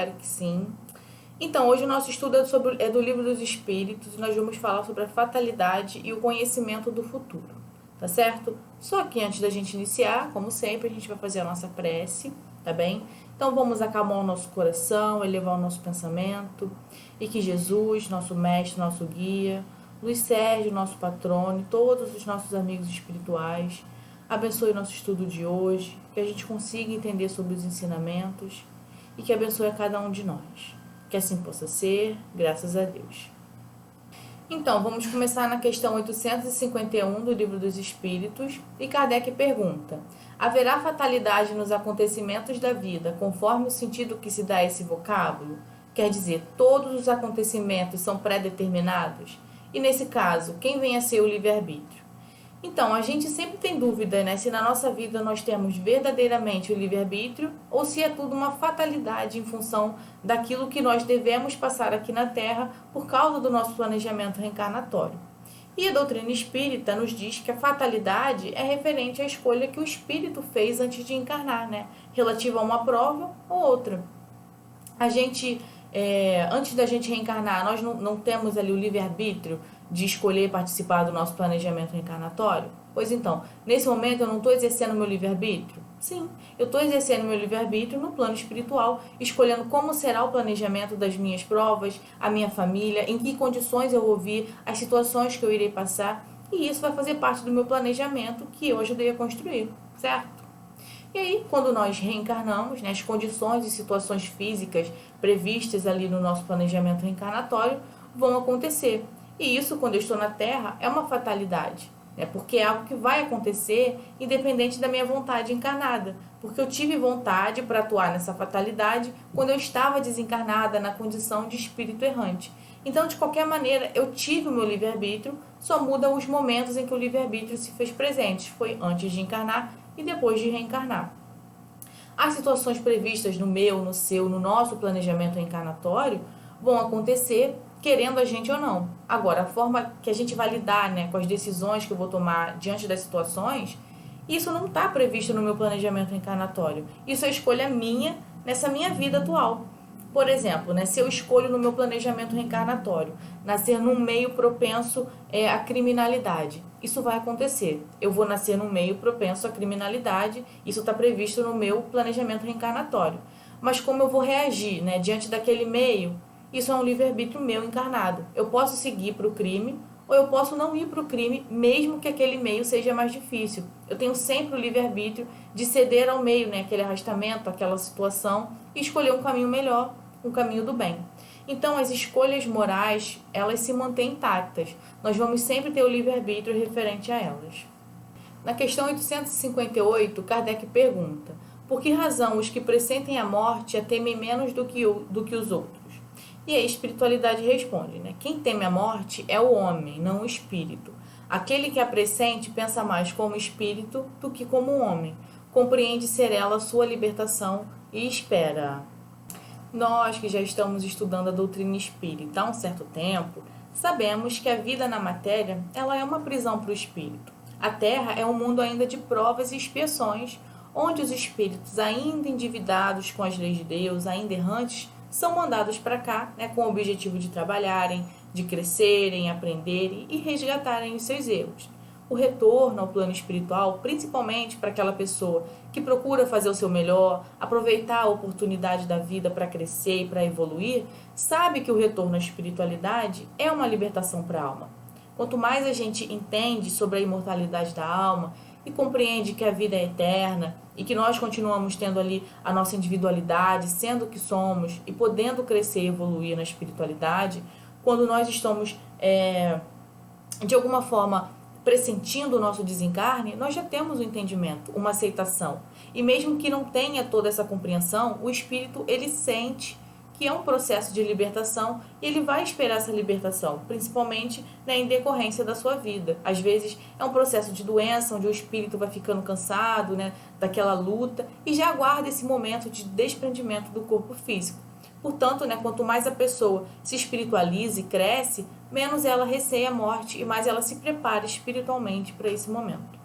espero que sim. Então, hoje o nosso estudo é do Livro dos Espíritos e nós vamos falar sobre a fatalidade e o conhecimento do futuro, tá certo? Só que antes da gente iniciar, como sempre, a gente vai fazer a nossa prece, tá bem? Então, vamos acalmar o nosso coração, elevar o nosso pensamento e que Jesus, nosso mestre, nosso guia, Luiz Sérgio, nosso patrono e todos os nossos amigos espirituais abençoe o nosso estudo de hoje, que a gente consiga entender sobre os ensinamentos e que abençoe a cada um de nós. Que assim possa ser, graças a Deus. Então, vamos começar na questão 851 do Livro dos Espíritos, e Kardec pergunta: haverá fatalidade nos acontecimentos da vida, conforme o sentido que se dá a esse vocábulo? Quer dizer, todos os acontecimentos são pré-determinados? E nesse caso, quem vem a ser o livre-arbítrio? Então, a gente sempre tem dúvida, né, se na nossa vida nós temos verdadeiramente o livre-arbítrio ou se é tudo uma fatalidade em função daquilo que nós devemos passar aqui na Terra por causa do nosso planejamento reencarnatório. E a doutrina espírita nos diz que a fatalidade é referente à escolha que o espírito fez antes de encarnar, né, relativa a uma prova ou outra. A gente, antes da gente reencarnar, nós não temos ali o livre-arbítrio de escolher participar do nosso planejamento reencarnatório? Pois então, nesse momento eu não estou exercendo meu livre-arbítrio? Sim, eu estou exercendo meu livre-arbítrio no plano espiritual, escolhendo como será o planejamento das minhas provas, a minha família, em que condições eu vou vir, as situações que eu irei passar, e isso vai fazer parte do meu planejamento que eu ajudei a construir, certo? E aí, quando nós reencarnamos, né, as condições e situações físicas previstas ali no nosso planejamento reencarnatório vão acontecer. E isso, quando eu estou na Terra, é uma fatalidade, né? Porque é algo que vai acontecer independente da minha vontade encarnada. Porque eu tive vontade para atuar nessa fatalidade quando eu estava desencarnada na condição de espírito errante. Então, de qualquer maneira, eu tive o meu livre-arbítrio, só muda os momentos em que o livre-arbítrio se fez presente. Foi antes de encarnar e depois de reencarnar. As situações previstas no meu, no seu, no nosso planejamento reencarnatório vão acontecer querendo a gente ou não. Agora, a forma que a gente vai lidar, né, com as decisões que eu vou tomar diante das situações, isso não está previsto no meu planejamento reencarnatório. Isso é escolha minha nessa minha vida atual. Por exemplo, né, se eu escolho no meu planejamento reencarnatório nascer num meio propenso à criminalidade, isso vai acontecer. Eu vou nascer num meio propenso à criminalidade, isso está previsto no meu planejamento reencarnatório. Mas como eu vou reagir, né, diante daquele meio, isso é um livre-arbítrio meu encarnado. Eu posso seguir para o crime ou eu posso não ir para o crime, mesmo que aquele meio seja mais difícil. Eu tenho sempre o livre-arbítrio de ceder ao meio, né, aquele arrastamento, aquela situação, e escolher um caminho melhor, um caminho do bem. Então, as escolhas morais, elas se mantêm intactas. Nós vamos sempre ter o livre-arbítrio referente a elas. Na questão 858, Kardec pergunta: por que razão os que pressentem a morte a temem menos do que os outros? E a espiritualidade responde, né? Quem teme a morte é o homem, não o espírito. Aquele que a pressente pensa mais como espírito do que como homem. Compreende ser ela sua libertação e espera. Nós que já estamos estudando a doutrina espírita há um certo tempo, sabemos que a vida na matéria ela é uma prisão para o espírito. A Terra é um mundo ainda de provas e expiações, onde os espíritos ainda endividados com as leis de Deus, ainda errantes, são mandados para cá, né, com o objetivo de trabalharem, de crescerem, aprenderem e resgatarem os seus erros. O retorno ao plano espiritual, principalmente para aquela pessoa que procura fazer o seu melhor, aproveitar a oportunidade da vida para crescer e para evoluir, sabe que o retorno à espiritualidade é uma libertação para a alma. Quanto mais a gente entende sobre a imortalidade da alma e compreende que a vida é eterna e que nós continuamos tendo ali a nossa individualidade, sendo o que somos e podendo crescer e evoluir na espiritualidade, quando nós estamos, de alguma forma, pressentindo o nosso desencarne, nós já temos um entendimento, uma aceitação. E mesmo que não tenha toda essa compreensão, o espírito, ele sente que é um processo de libertação e ele vai esperar essa libertação, principalmente, né, em decorrência da sua vida. Às vezes é um processo de doença, onde o espírito vai ficando cansado, né, daquela luta e já aguarda esse momento de desprendimento do corpo físico. Portanto, né, quanto mais a pessoa se espiritualiza e cresce, menos ela receia a morte e mais ela se prepara espiritualmente para esse momento.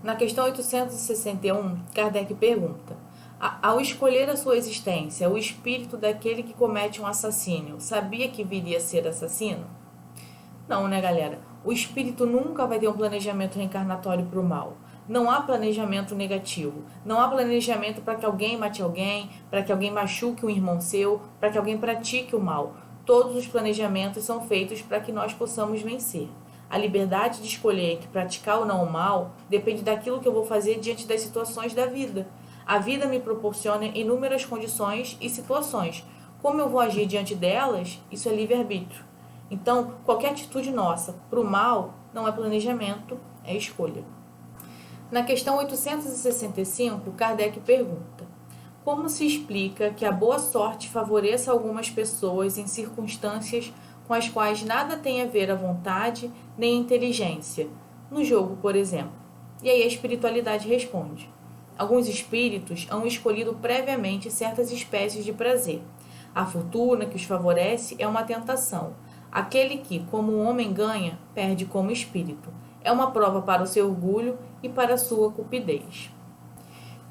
Na questão 861, Kardec pergunta: Ao escolher a sua existência, o espírito daquele que comete um assassínio sabia que viria a ser assassino? Não, né, galera? O espírito nunca vai ter um planejamento reencarnatório para o mal. Não há planejamento negativo. Não há planejamento para que alguém mate alguém, para que alguém machuque um irmão seu, para que alguém pratique o mal. Todos os planejamentos são feitos para que nós possamos vencer. A liberdade de escolher entre praticar ou não o mal depende daquilo que eu vou fazer diante das situações da vida. A vida me proporciona inúmeras condições e situações. Como eu vou agir diante delas, isso é livre-arbítrio. Então, qualquer atitude nossa para o mal não é planejamento, é escolha. Na questão 865, Kardec pergunta: como se explica que a boa sorte favoreça algumas pessoas em circunstâncias com as quais nada tem a ver a vontade nem a inteligência? No jogo, por exemplo. E aí a espiritualidade responde: alguns espíritos hão escolhido previamente certas espécies de prazer. A fortuna que os favorece é uma tentação. Aquele que, como o homem ganha, perde como espírito. É uma prova para o seu orgulho e para a sua cupidez.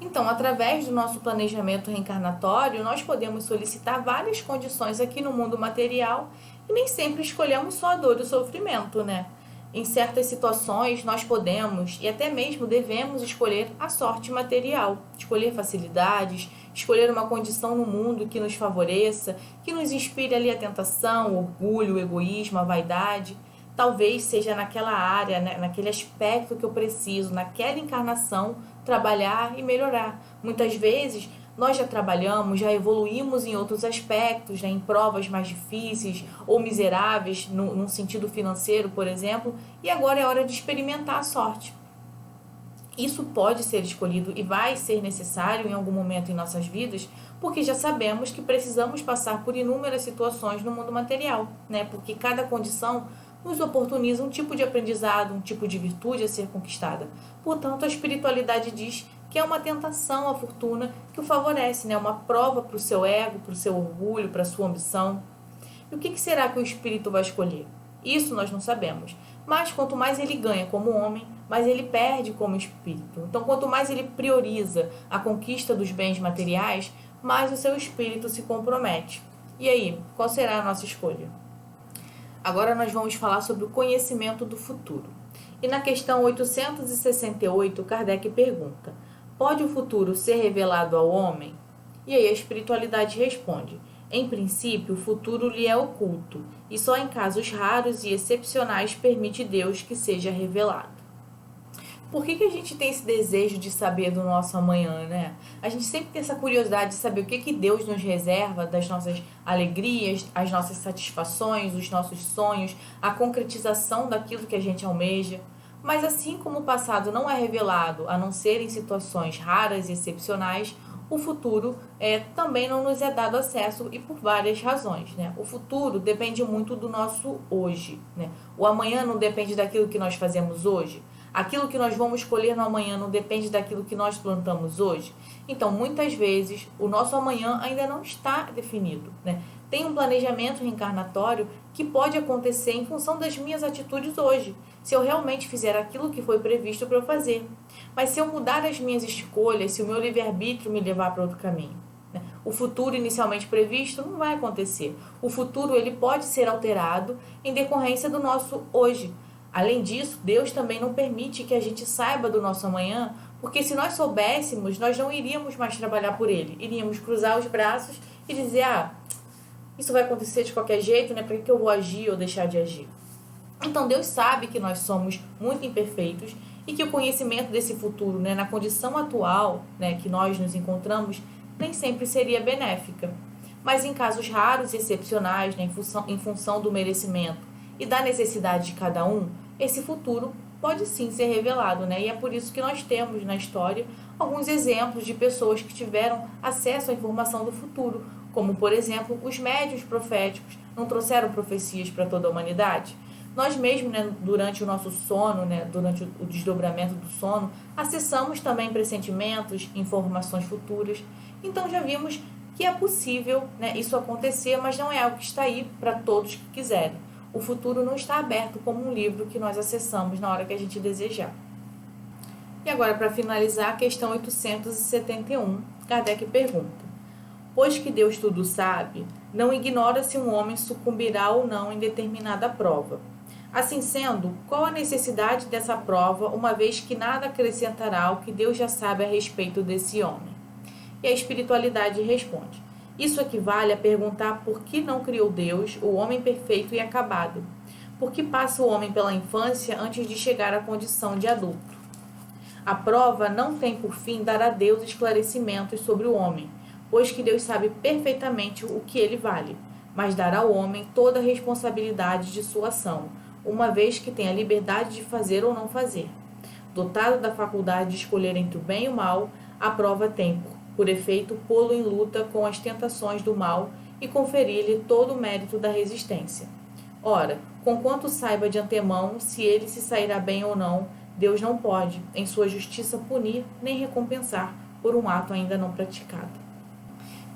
Então, através do nosso planejamento reencarnatório, nós podemos solicitar várias condições aqui no mundo material e nem sempre escolhemos só a dor e o sofrimento, né? Em certas situações, nós podemos e até mesmo devemos escolher a sorte material, escolher facilidades, escolher uma condição no mundo que nos favoreça, que nos inspire ali a tentação, o orgulho, o egoísmo, a vaidade. Talvez seja naquela área, né, naquele aspecto que eu preciso, naquela encarnação, trabalhar e melhorar. Muitas vezes, nós já trabalhamos, já evoluímos em outros aspectos, né, em provas mais difíceis ou miseráveis, num sentido financeiro, por exemplo, e agora é hora de experimentar a sorte. Isso pode ser escolhido e vai ser necessário em algum momento em nossas vidas, porque já sabemos que precisamos passar por inúmeras situações no mundo material, né? Porque cada condição nos oportuniza um tipo de aprendizado, um tipo de virtude a ser conquistada. Portanto, a espiritualidade diz que é uma tentação à fortuna que o favorece, né? Uma prova para o seu ego, para o seu orgulho, para a sua ambição. E o que será que o espírito vai escolher? Isso nós não sabemos. Mas quanto mais ele ganha como homem, mais ele perde como espírito. Então, quanto mais ele prioriza a conquista dos bens materiais, mais o seu espírito se compromete. E aí, qual será a nossa escolha? Agora nós vamos falar sobre o conhecimento do futuro. E na questão 868, Kardec pergunta: pode o futuro ser revelado ao homem? E aí a espiritualidade responde: em princípio, o futuro lhe é oculto, e só em casos raros e excepcionais permite Deus que seja revelado. Por que a gente tem esse desejo de saber do nosso amanhã, né? A gente sempre tem essa curiosidade de saber o que Deus nos reserva das nossas alegrias, as nossas satisfações, os nossos sonhos, a concretização daquilo que a gente almeja. Mas assim como o passado não é revelado, a não ser em situações raras e excepcionais, o futuro também não nos é dado acesso e por várias razões, né? O futuro depende muito do nosso hoje, né? O amanhã não depende daquilo que nós fazemos hoje. Aquilo que nós vamos colher no amanhã não depende daquilo que nós plantamos hoje. Então, muitas vezes, o nosso amanhã ainda não está definido, né? Tem um planejamento reencarnatório que pode acontecer em função das minhas atitudes hoje, se eu realmente fizer aquilo que foi previsto para eu fazer. Mas se eu mudar as minhas escolhas, se o meu livre-arbítrio me levar para outro caminho, né? O futuro inicialmente previsto não vai acontecer. O futuro ele pode ser alterado em decorrência do nosso hoje. Além disso, Deus também não permite que a gente saiba do nosso amanhã, porque se nós soubéssemos, nós não iríamos mais trabalhar por ele. Iríamos cruzar os braços e dizer: isso vai acontecer de qualquer jeito, né? Para que eu vou agir ou deixar de agir? Então, Deus sabe que nós somos muito imperfeitos e que o conhecimento desse futuro, né, na condição atual, né, que nós nos encontramos, nem sempre seria benéfica. Mas em casos raros e excepcionais, né, em função do merecimento e da necessidade de cada um, esse futuro pode sim ser revelado, né? E é por isso que nós temos na história alguns exemplos de pessoas que tiveram acesso à informação do futuro, como, por exemplo, os médiuns proféticos não trouxeram profecias para toda a humanidade. Nós mesmos, né, durante o nosso sono, né, durante o desdobramento do sono, acessamos também pressentimentos, informações futuras. Então já vimos que é possível, né, isso acontecer, mas não é algo que está aí para todos que quiserem. O futuro não está aberto como um livro que nós acessamos na hora que a gente desejar. E agora, para finalizar, a questão 871, Kardec pergunta: pois que Deus tudo sabe, não ignora se um homem sucumbirá ou não em determinada prova. Assim sendo, qual a necessidade dessa prova, uma vez que nada acrescentará ao que Deus já sabe a respeito desse homem? E a espiritualidade responde: isso equivale a perguntar por que não criou Deus o homem perfeito e acabado? Por que passa o homem pela infância antes de chegar à condição de adulto? A prova não tem por fim dar a Deus esclarecimentos sobre o homem, pois que Deus sabe perfeitamente o que ele vale, mas dará ao homem toda a responsabilidade de sua ação, uma vez que tem a liberdade de fazer ou não fazer. Dotado da faculdade de escolher entre o bem e o mal, a prova tem, por efeito, pô-lo em luta com as tentações do mal e conferir-lhe todo o mérito da resistência. Ora, conquanto saiba de antemão se ele se sairá bem ou não, Deus não pode, em sua justiça, punir nem recompensar por um ato ainda não praticado.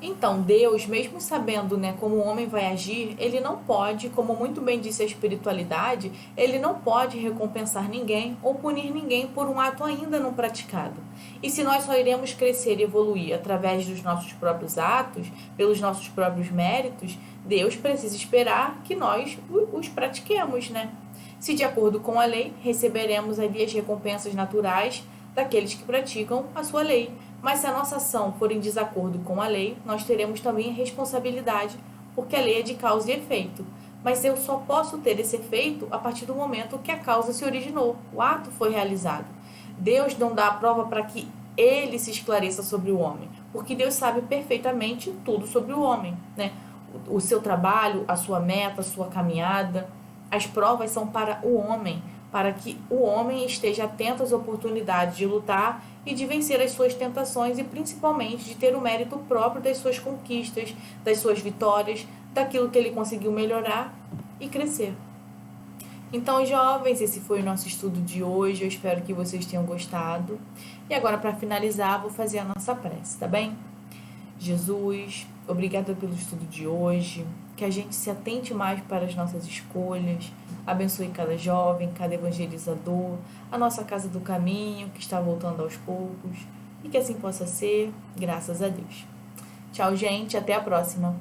Então, Deus, mesmo sabendo, como o homem vai agir, ele não pode, como muito bem disse a espiritualidade, ele não pode recompensar ninguém ou punir ninguém por um ato ainda não praticado. E se nós só iremos crescer e evoluir através dos nossos próprios atos, pelos nossos próprios méritos, Deus precisa esperar que nós os pratiquemos, Se de acordo com a lei, receberemos ali as recompensas naturais daqueles que praticam a sua lei. Mas se a nossa ação for em desacordo com a lei, nós teremos também a responsabilidade, porque a lei é de causa e efeito. Mas eu só posso ter esse efeito a partir do momento que a causa se originou, o ato foi realizado. Deus não dá a prova para que ele se esclareça sobre o homem, porque Deus sabe perfeitamente tudo sobre o homem, O seu trabalho, a sua meta, a sua caminhada. As provas são para o homem, para que o homem esteja atento às oportunidades de lutar e de vencer as suas tentações e principalmente de ter o mérito próprio das suas conquistas, das suas vitórias, daquilo que ele conseguiu melhorar e crescer. Então, jovens, esse foi o nosso estudo de hoje. Eu espero que vocês tenham gostado. E agora, para finalizar, vou fazer a nossa prece, tá bem? Jesus, obrigada pelo estudo de hoje. Que a gente se atente mais para as nossas escolhas. Abençoe cada jovem, cada evangelizador, a nossa casa do caminho, que está voltando aos poucos. E que assim possa ser, graças a Deus. Tchau, gente. Até a próxima.